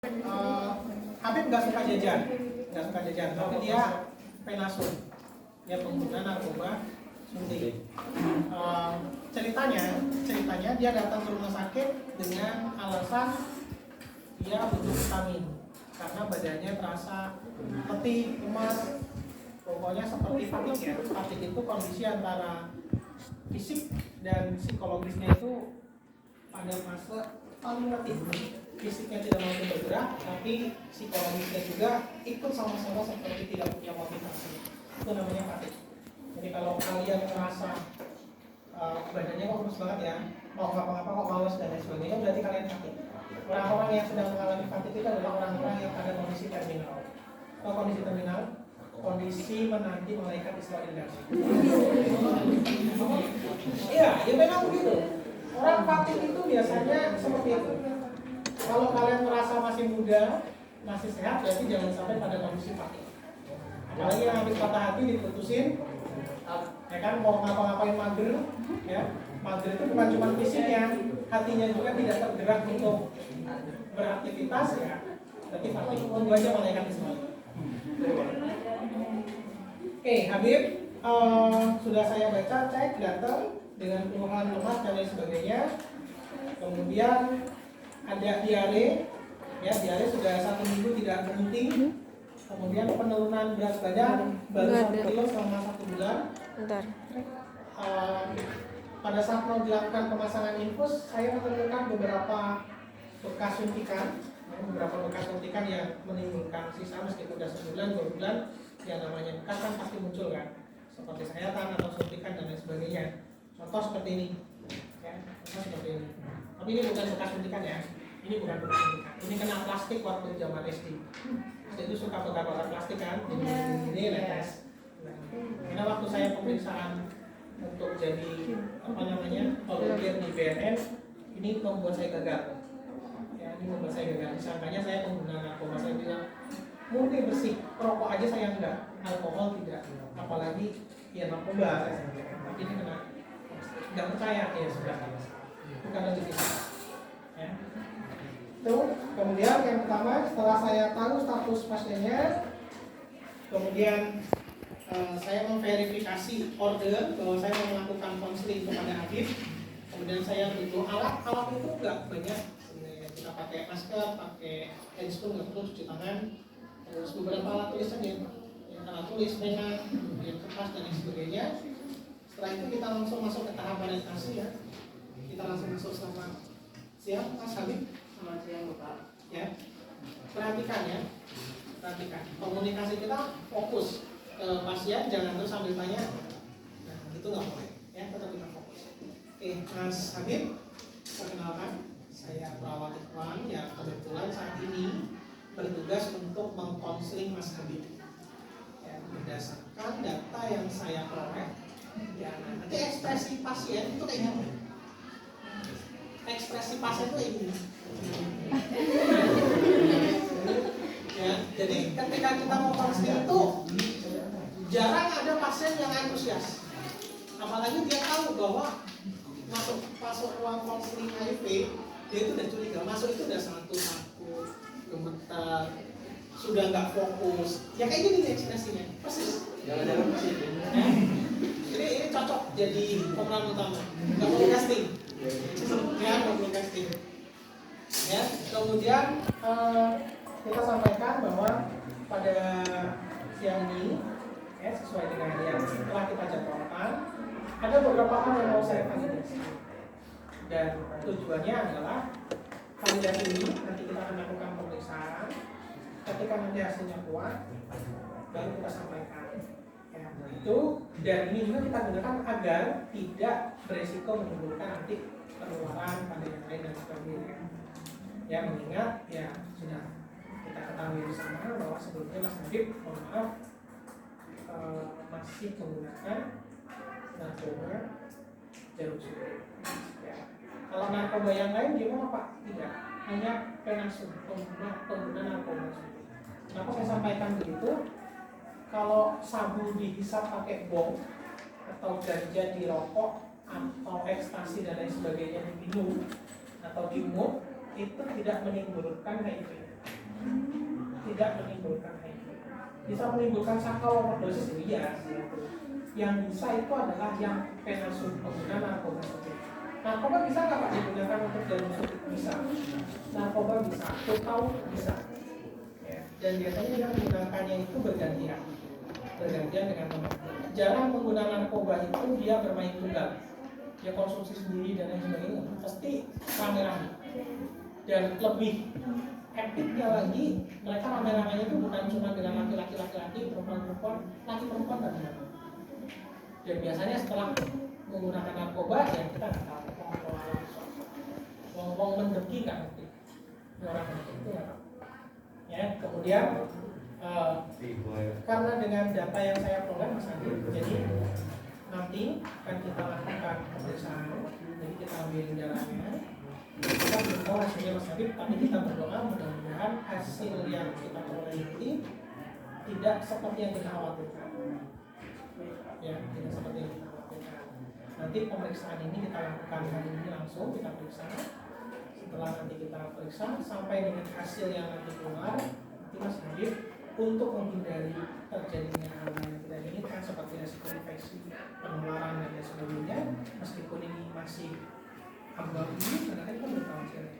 Habib nggak suka jajan, tapi dia penasun, dia pengguna narkoba suntik. Ceritanya dia datang ke rumah sakit dengan alasan dia butuh vitamin karena badannya terasa letih, lemas, pokoknya seperti fatik ya. Fatik itu kondisi antara fisik dan psikologisnya itu pada fase paling letih. Fisiknya tidak mampu bergerak, tapi psikologisnya juga ikut sama-sama seperti tidak punya motivasi. Itu namanya fatik. Jadi kalau kalian merasa badannya kok lemes banget ya, mau ngapa-ngapa kok males dan lain sebagainya, berarti kalian fatik. Orang-orang yang sedang mengalami fatik itu adalah orang-orang yang pada kondisi terminal. Kalau kondisi terminal, kondisi menanti malaikat Israel. Iya, ya memang begitu. Orang fatik itu biasanya seperti itu. Kalau kalian merasa masih muda, masih sehat, berarti jangan sampai pada kondisi fatik. Apalagi yang habis patah hati diputusin, ya kan, mau ngapa-ngapain mager, ya. Mager itu bukan cuma fisiknya, hatinya juga tidak tergerak untuk beraktivitas, ya. Berarti fatik. Tunggu aja malaikat Ismail. Oke, Habib, sudah saya baca, cek, datang dengan keluhan lemas dan lain sebagainya. Kemudian ada diare, ya, diare sudah 1 minggu tidak berhenti. Kemudian penurunan berat badan baru 1 kilo selama 1 bulan. Pada saat mau dilakukan pemasangan infus, saya menemukan beberapa bekas suntikan yang menimbulkan sisa meskipun sudah sebulan, 2 bulan, yang namanya bekas kan pasti muncul kan, seperti sayatan atau suntikan dan lain sebagainya. Contoh seperti ini, ya, contoh seperti ini. Tapi ini bukan bekas suntikan ya, ini bukan bekas suntikan. Ini kena plastik waktu zaman SD. Itu suka bakar-bakar plastik kan, ini netes. Karena waktu saya pemeriksaan untuk jadi volunteer di BNN, ini membuat saya gagal. Ya, ini membuat saya gagal. Disangkanya saya pengguna narkoba, saya bilang murni bersih, perokok aja saya enggak, alkohol tidak, apalagi ya narkoba. Tapi ini kena nggak percaya, ya sudah, bukan lagi bisa. Ya. Tuh, kemudian yang pertama, setelah saya tahu status pasiennya, kemudian saya memverifikasi order bahwa saya mau melakukan konseling kepada Habib. Kemudian saya butuh alat itu nggak banyak. Kita pakai masker, pakai handscoon, nggak perlu cuci tangan. Terus beberapa alat tulisan yang alat tulis, pena, kemudian kertas dan lain sebagainya. Setelah itu kita langsung masuk ke tahap validasi ya. Kita langsung masuk sama siap, Mas Habib. Selamat siang, Bapak. Ya, perhatikan ya, perhatikan. Komunikasi kita fokus ke pasien, jangan terus sambil tanya. Nah, itu nggak boleh. Ya, tetap kita fokus. Oke, Mas Habib, perkenalkan, saya perawat Ikhwan yang kebetulan saat ini bertugas untuk mengkonseling Mas Habib. Ya, berdasarkan data yang saya peroleh, ya, nanti ekspresi pasien itu kayak gini. Ekspresi pasien itu kayak gini. Ya, jadi ketika kita mau konseling itu jarang ada pasien yang antusias. Apalagi dia tahu bahwa masuk ruang konseling HIV, dia itu udah curiga. Masuk itu udah takut, gemetar, sudah nggak fokus. Ya kayak gini nih ekspresinya, persis. Jangan persis. Ini cocok jadi pemeran utama. Nggak perlu casting. Ya, nggak perlu casting. Ya, kemudian kita sampaikan bahwa pada siang ini, ya, sesuai dengan yang telah kita jadwalkan, ada beberapa hal yang mau saya validasi. Dan tujuannya adalah validasi ini nanti kita akan lakukan pemeriksaan. Ketika nanti hasilnya kuat, baru kita sampaikan. Ya, itu dan ini juga kita gunakan agar tidak beresiko menimbulkan nanti penularan pada yang lain dan sebagainya. Ya, mengingat ya sudah kita ketahui bersama bahwa sebelumnya Mas Habib, mohon maaf, masih menggunakan narkoba jarum suntik. Ya. Kalau narkoba yang lain gimana Pak? Tidak, hanya penasun, pengguna narkoba suntik. Kenapa saya sampaikan begitu? Kalau sabu dihisap pakai bong atau ganja dirokok atau ekstasi dan lain sebagainya diminum atau dimup, itu tidak menimbulkan HIV. tidak menimbulkan HIV. Bisa menimbulkan sakral overdosis, iya. Yang bisa itu adalah yang penasum pengguna narkoba suntik. Narkoba bisa nggak Pak digunakan untuk jarum suntik? Bisa. Narkoba bisa, tahu bisa. Ya. Dan biasanya yang menggunakannya itu bergantian dengan teman. Jarang pengguna narkoba itu dia bermain tunggal, dia konsumsi sendiri dan lain sebagainya. Pasti rame-rame. Dan lebih epicnya lagi, mereka rame-ramenya itu bukan cuma dengan laki-laki, perempuan-perempuan, laki-perempuan dan teman. Dan biasanya setelah menggunakan narkoba, ya kita nggak tahu ngomong mendeki kan nanti orang mendeki itu nggak tahu. Ya, kemudian karena dengan data yang saya peroleh Mas Andi, jadi nanti akan kita lakukan pemeriksaan, jadi kita ambil darahnya, kita belum tahu hasilnya Mas Andi, tapi kita berdoa mudah-mudahan hasil yang kita peroleh ini tidak seperti yang kita khawatirkan. Ya, tidak seperti yang kita khawatirkan. Nanti pemeriksaan ini kita lakukan hari ini langsung kita periksa. Setelah nanti kita periksa sampai dengan hasil yang nanti keluar, nanti Mas Habib untuk menghindari terjadinya hal yang tidak diinginkan seperti resiko infeksi, penularan dan lain sebagainya, meskipun ini masih abu-abu karena kan kita belum tahu hasilnya.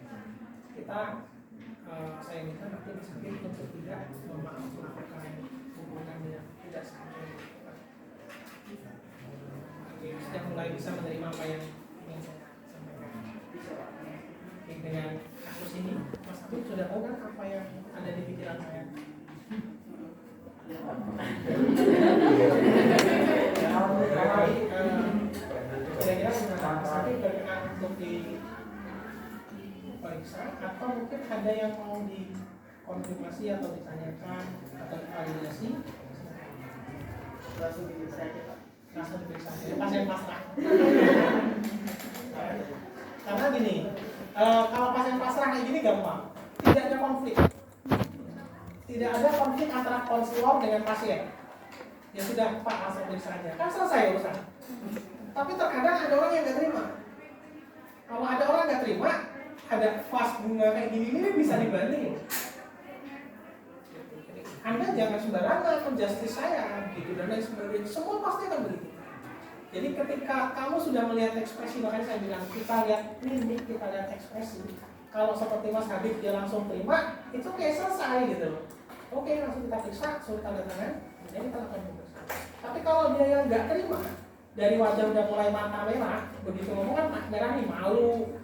Saya minta nanti Mas Habib untuk tidak melakukan hubungan yang tidak sengaja. Sudah mulai bisa menerima apa yang ingin saya sampaikan. Dengan kasus ini, Mas Habib sudah tahu kan apa yang ada di pikiran saya? Kira-kira Mas Habib berkenan untuk diperiksa atau mungkin ada yang mau dikonfirmasi atau ditanyakan atau divalidasi? Langsung diperiksa aja Pak. Langsung diperiksa aja, pasien pasrah. Karena gini, kalau pasien pasrah kayak gini gampang, tidak ada konflik. Tidak ada konflik antara konselor dengan pasien. Ya sudah Pak, langsung periksa aja, kan selesai urusan. Tapi terkadang ada orang yang nggak terima. Kalau ada orang nggak terima, ada vas bunga kayak gini ini bisa dibanding. Anda jangan sembarangan menjustis saya, gitu dan lain sebagainya. Semua pasti akan begitu. Jadi ketika kamu sudah melihat ekspresi, makanya saya bilang kita lihat mimik, kita lihat ekspresi. Kalau seperti Mas Habib dia langsung terima, itu kayak selesai gitu. Oke, langsung kita periksa, suruh tanda tangan, kemudian kita lakukan pemeriksaan. Tapi kalau dia yang nggak terima, dari wajah udah mulai mata merah, begitu ngomong kan merah nih, malu,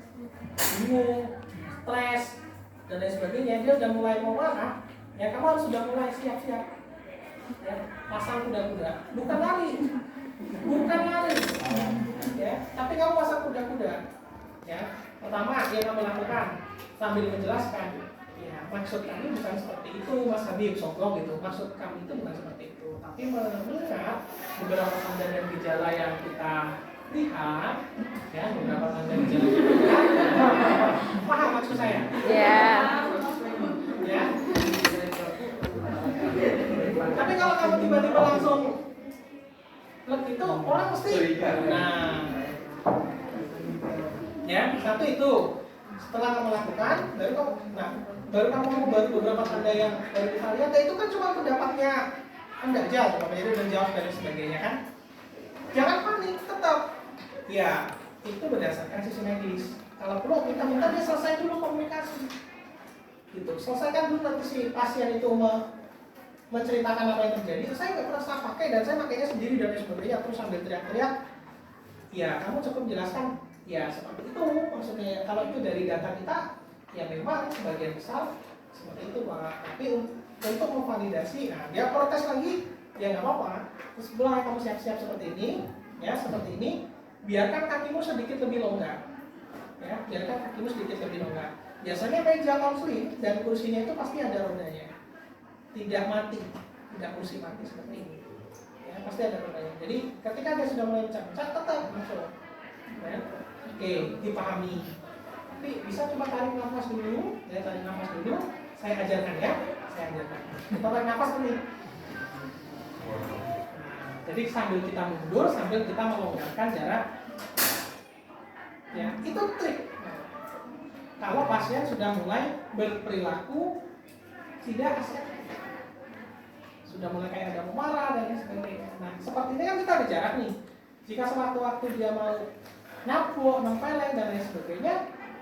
bingung, stres dan lain sebagainya, dia udah mulai mau marah, ya kamu harus sudah mulai siap-siap. Ya, pasang kuda-kuda, bukan lari, ya, tapi kamu pasang kuda-kuda. Ya, pertama yang kamu lakukan sambil menjelaskan, ya maksud kami bukan seperti itu Mas Habib, soblong gitu. Maksud kami itu bukan seperti itu, tapi mengingat beberapa tanda dan gejala yang kita lihat, ya beberapa tanda gejala yang kita lihat, paham maksud saya? Ya. Ya. Tapi kalau kamu tiba-tiba langsung itu orang mesti nah ya satu itu setelah kamu lakukan baru kamu beberapa tanda yang baru kita lihat itu kan cuma pendapatnya Anda aja Bapak jadi udah jawab dan sebagainya kan, jangan panik tetap ya itu berdasarkan sisi medis. Kalau perlu minta dia selesai dulu komunikasi gitu, selesaikan dulu nanti si pasien itu menceritakan apa yang terjadi. Saya nggak pernah pakai dan saya pakainya sendiri dan sebagainya, terus sambil teriak-teriak. Ya kamu cukup jelaskan. Ya seperti itu maksudnya. Kalau itu dari data kita, ya memang sebagian besar seperti itu Pak. Tapi untuk memvalidasi, nah dia protes lagi, ya nggak apa-apa. Terus mulai kamu siap-siap seperti ini, ya seperti ini. Biarkan kakimu sedikit lebih longgar. Ya, biarkan kakimu sedikit lebih longgar. Biasanya meja konseling dan kursinya itu pasti ada rodanya. Tidak mati, tidak kursi mati seperti ini. Ya, pasti ada rodanya. Jadi ketika dia sudah mulai mencak-mencak, tetap masuk. Ya. Oke, dipahami. Tapi bisa coba tarik nafas dulu, ya tarik nafas dulu. Saya ajarkan ya, saya ajarkan. Kita tarik nafas dulu. Nah, jadi sambil kita mundur, sambil kita melonggarkan jarak. Ya, itu trik. Kalau pasien sudah mulai berperilaku tidak aseptis. sudah mulai kayak ada marah dan sebagainya. Nah, seperti ini kan kita ada jarak nih. Jika sewaktu-waktu dia mau nyapu, nempeleng dan lain sebagainya,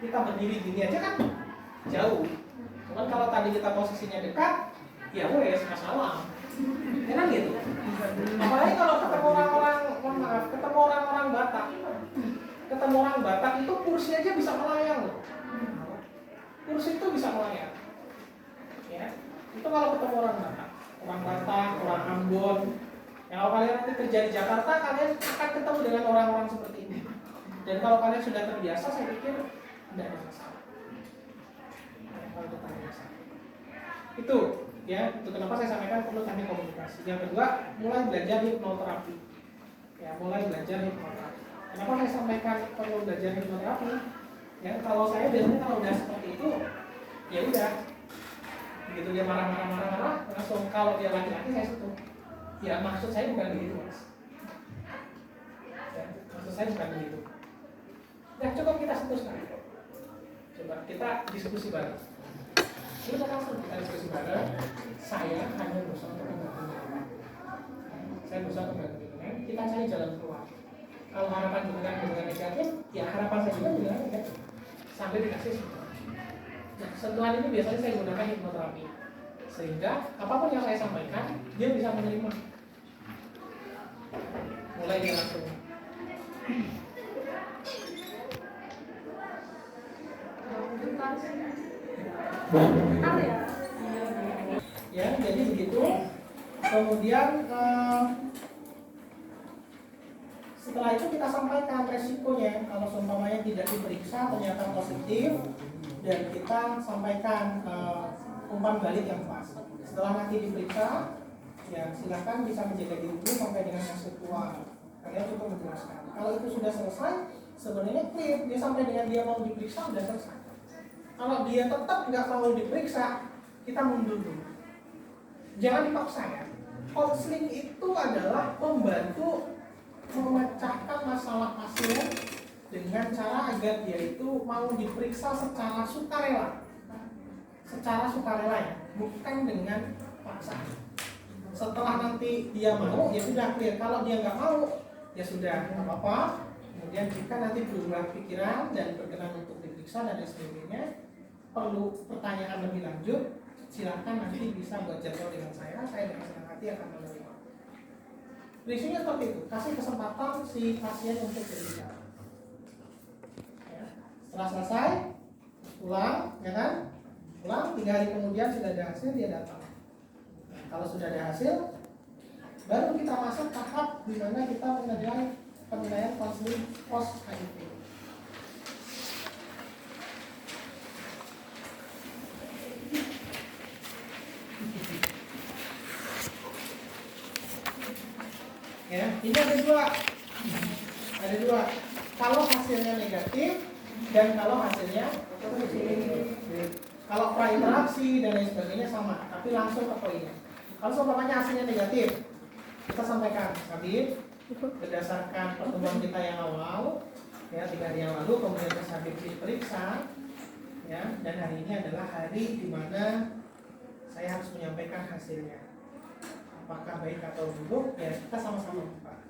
kita berdiri gini aja kan jauh. Cuman kalau tadi kita posisinya dekat, ya wes masalah. Ya kan gitu. Apalagi kalau ketemu orang-orang, mohon maaf, ketemu orang-orang Batak. Ketemu orang Batak itu kursi aja bisa melayang loh. Kursi itu bisa melayang. Ya. Itu kalau ketemu orang Batak, orang Ambon. Ya, kalau kalian nanti kerja di Jakarta, kalian akan ketemu dengan orang-orang seperti ini. Dan kalau kalian sudah terbiasa, saya pikir tidak ada masalah. Ya, kalau kita terbiasa. Itu, ya, itu kenapa saya sampaikan perlu teknik komunikasi. Yang kedua, mulai belajar hipnoterapi. Ya, mulai belajar hipnoterapi. Kenapa saya sampaikan perlu belajar hipnoterapi? Ya, kalau saya biasanya kalau udah seperti itu, ya udah. Begitu dia marah, langsung kalau dia laki-laki saya sentuh. Ya maksud saya bukan begitu, Mas. Ya, maksud saya bukan begitu. Ya cukup kita sentuh sekali. Coba kita diskusi bareng. Kita langsung kita diskusi bareng. Saya hanya berusaha untuk membantu. Saya berusaha untuk membantu. Kita cari jalan keluar. Kalau harapan dengan negatif, ya harapan saya juga dengan negatif. Sampai dikasih sentuhan. Nah, sentuhan ini biasanya saya gunakan hipnoterapi. Sehingga apapun yang saya sampaikan, dia bisa menerima. Mulai dia langsung. Ya, jadi begitu. Kemudian setelah itu kita sampaikan resikonya. Kalau seumpamanya tidak diperiksa ternyata positif, dan kita sampaikan umpan balik yang pas. Setelah nanti diperiksa, ya silakan bisa menjaga diri dulu sampai dengan hasil keluar. Kalian cukup menjelaskan. Kalau itu sudah selesai, sebenarnya clear. Dia sampai dengan dia mau diperiksa sudah selesai. Kalau dia tetap nggak mau diperiksa, kita mundur dulu. Jangan dipaksa ya. Counseling itu adalah membantu memecahkan masalah pasien dengan cara agar dia itu mau diperiksa secara sukarela. Secara sukarela ya, bukan dengan paksa. Setelah nanti dia mau, ya sudah clear. Kalau dia nggak mau, ya sudah nggak apa-apa. Kemudian jika nanti berubah pikiran dan berkenan untuk diperiksa dan sebagainya, perlu pertanyaan lebih lanjut, silakan nanti bisa buat jadwal dengan saya dengan senang hati akan menerima. Prinsipnya seperti itu, kasih kesempatan si pasien untuk berbicara. Ya. Setelah selesai, pulang, ya kan? Pulang, 3 hari kemudian sudah ada hasil, dia datang. Nah, kalau sudah ada hasil, baru kita masuk tahap di mana kita menilai penilaian konseling post HIV. Ya, ini ada dua. Kalau hasilnya negatif dan kalau hasilnya positif. Kalau prainteraksi dan lain sebagainya sama, tapi langsung ke poinnya. Kalau seumpamanya hasilnya negatif, kita sampaikan, Habib, berdasarkan pertemuan kita yang awal, ya 3 hari yang lalu, kemudian Habib diperiksa, ya, dan hari ini adalah hari di mana saya harus menyampaikan hasilnya. Apakah baik atau buruk, ya kita sama-sama buka.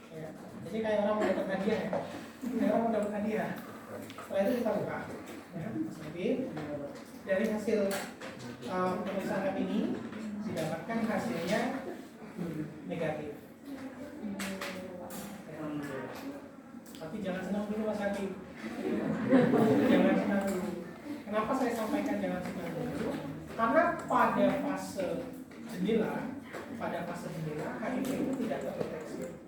Ya. Jadi kayak orang mau dapat hadiah ya. Kayak orang mau dapat hadiah. Setelah itu kita buka. Ya, Mas Habib, dari hasil pemeriksaan kami ini didapatkan hasilnya negatif. Ya. Tapi jangan senang dulu Mas Habib. Jangan senang dulu. Kenapa saya sampaikan jangan senang dulu? Karena pada fase jendela HIV itu tidak terdeteksi.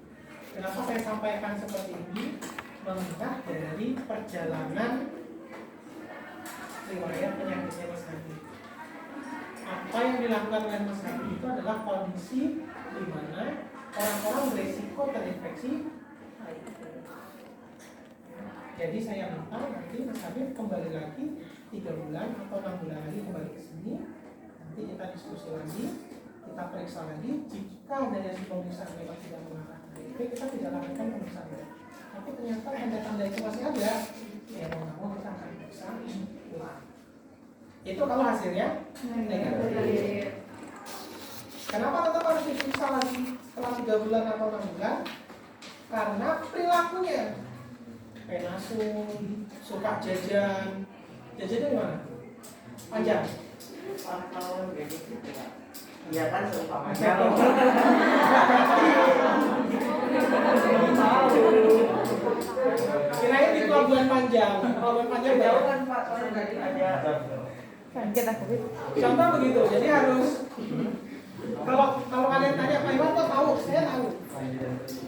Kenapa saya sampaikan seperti ini? Mengingat dari perjalanan riwayat penyakitnya Mas Habib. Apa yang dilakukan oleh Mas Habib itu adalah kondisi di mana orang-orang beresiko terinfeksi HIV. Jadi saya minta nanti Mas Habib kembali lagi 3 bulan atau 6 bulan lagi kembali ke sini. Nanti kita diskusi lagi, kita periksa lagi. Jika dari hasil pemeriksaan memang tidak mengarah ke HIV, kita tidak lakukan pemeriksaan. Tapi ternyata tanda-tanda itu masih ada, ya mau kita akan periksa ulang. Itu kalau hasilnya negatif. Kenapa tetap harus diperiksa lagi setelah 3 bulan atau 6 bulan? Karena perilakunya kayak langsung suka jajan di mana? Panjang. Tahun kayak gitu ya. Iya kan suka Panjang. Kirain di pelabuhan Panjang. Pelabuhan Panjang jauh kan Pak, soalnya tadi ada. Contoh begitu. Jadi harus kalau kalian tanya Pak Iwan kok tahu? Saya tahu.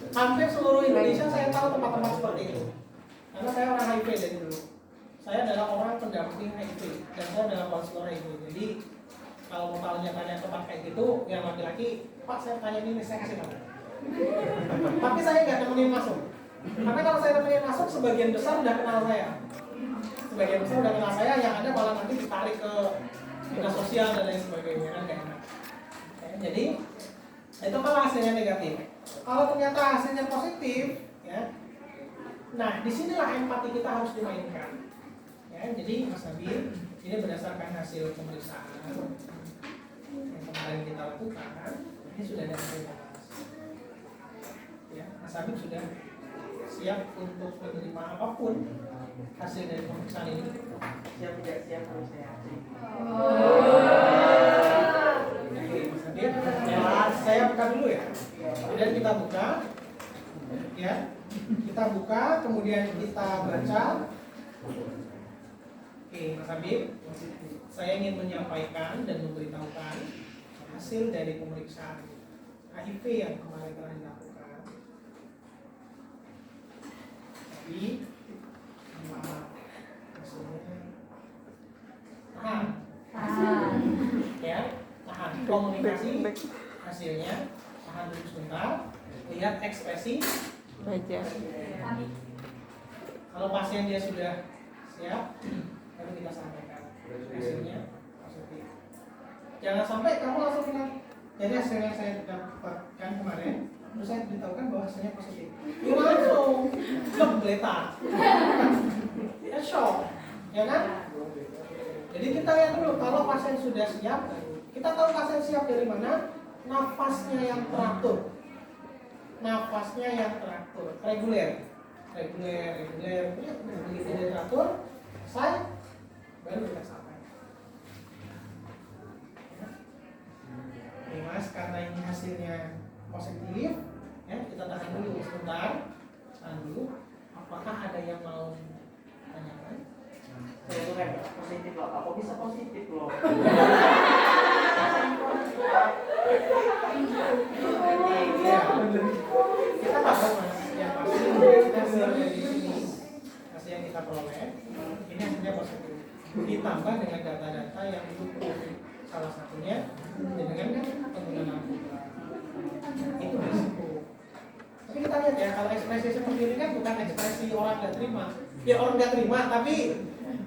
Hampir seluruh Indonesia saya tahu tempat-tempat seperti itu. Karena saya orang HIV dari dulu. Saya adalah orang pendamping HIV dan saya adalah konselor HIV. Jadi kalau mau tanya tempat kayak gitu, yang laki-laki, Pak saya tanya ini, saya kasih tahu. Tapi saya nggak nemenin masuk. Karena kalau saya nemenin masuk, sebagian besar udah kenal saya. Sebagian besar udah kenal saya, yang ada malah nanti ditarik ke dinas sosial dan lain sebagainya kan kayak enak. Jadi itu kalau hasilnya negatif. Kalau ternyata hasilnya positif, ya, nah disinilah empati kita harus dimainkan. Ya, jadi Mas Habib, ini berdasarkan hasil pemeriksaan yang kemarin kita lakukan, ini sudah ada hasil panas. Ya, Mas Habib sudah siap untuk menerima apapun hasil dari pemeriksaan ini. Siap tidak siap harus saya. Oke, Mas Habib, ya, saya buka dulu ya. Kemudian kita buka, ya, kita buka, kemudian kita baca. Oke, Mas Habib, saya ingin menyampaikan dan memberitahukan hasil dari pemeriksaan HIV yang kemarin telah dilakukan. Jadi, hasilnya tahan, ya, tahan. Komunikasi hasilnya tahan dulu sebentar. Lihat ekspresi Baca. Kalau pasien dia sudah siap, baru kita sampaikan hasilnya positif. Jangan sampai kamu langsung bilang, jadi hasil yang saya dapatkan kemarin, terus saya beritahukan bahwa hasilnya positif. Ya langsung, belum geletak. Ya shock, ya kan? Jadi kita lihat dulu, kalau pasien sudah siap, kita tahu pasien siap dari mana? Nafasnya yang teratur. Nafasnya yang teratur, reguler, begitu dia teratur, selesai, baru kita sampai. Oke Mas, karena ini hasilnya positif, ya kita tahan dulu sebentar, tahan dulu. Apakah ada yang mau tanyakan? Saya tuh kayak positif loh, apa bisa positif loh? Ya, kita tahu Mas, yang pasti hasil dari sini, hasil yang kita peroleh, ini hasilnya positif. Ditambah dengan data-data yang mendukung, salah satunya dengan penggunaan narkoba. Itu risiko. Tapi kita lihat ya, kalau ekspresi seperti ini kan bukan ekspresi orang nggak terima. Ya orang nggak terima, tapi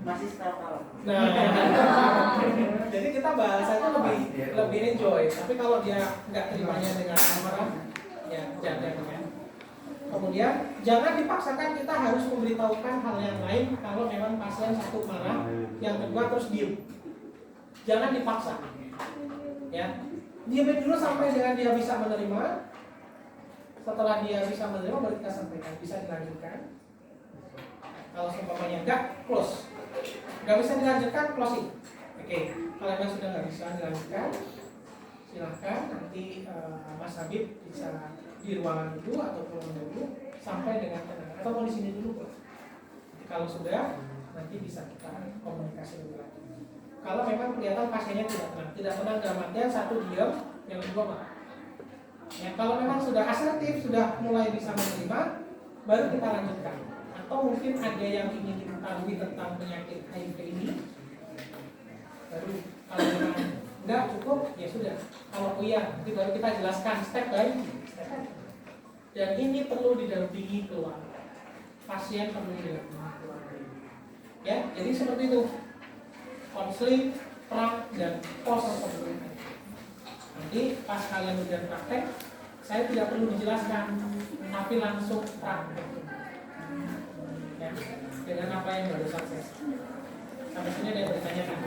Masih setahun. nah, jadi kita bahasanya lebih enjoy. Tapi kalau dia nggak terimanya dengan marah, ya jangan ya. Kemudian jangan dipaksakan kita harus memberitahukan hal yang lain kalau memang pasien satu marah, yang kedua terus diem. Jangan dipaksa. Ya, diemin dulu sampai dengan dia bisa menerima. Setelah dia bisa menerima, baru kita sampaikan bisa dilanjutkan. Kalau seumpamanya enggak, close. Nggak bisa dilanjutkan, closing. Oke, kalau memang sudah nggak bisa dilanjutkan, silahkan nanti Mas Habib bisa di ruangan dulu atau pulang dulu sampai dengan tenang, atau mau di sini dulu. Jadi, kalau sudah, nanti bisa kita komunikasi lebih lanjut. Kalau memang kelihatan pasiennya tidak tenang dalam artian satu diam, yang kedua marah. Ya, kalau memang sudah asertif, sudah mulai bisa menerima, baru kita lanjutkan. Atau mungkin ada yang ingin diketahui tentang penyakit HIV ini, baru kalau memang enggak cukup, ya sudah. Kalau iya, nanti baru kita jelaskan step by step. Dan ini perlu didampingi keluarga. Pasien perlu didampingi keluarga. Ya, jadi seperti itu. Konseling, pra, dan pos konseling. Nanti pas kalian udah praktek, saya tidak perlu dijelaskan, tapi langsung praktek. Ya, dengan apa yang barusan saya. Sampai sini ada yang bertanya kan?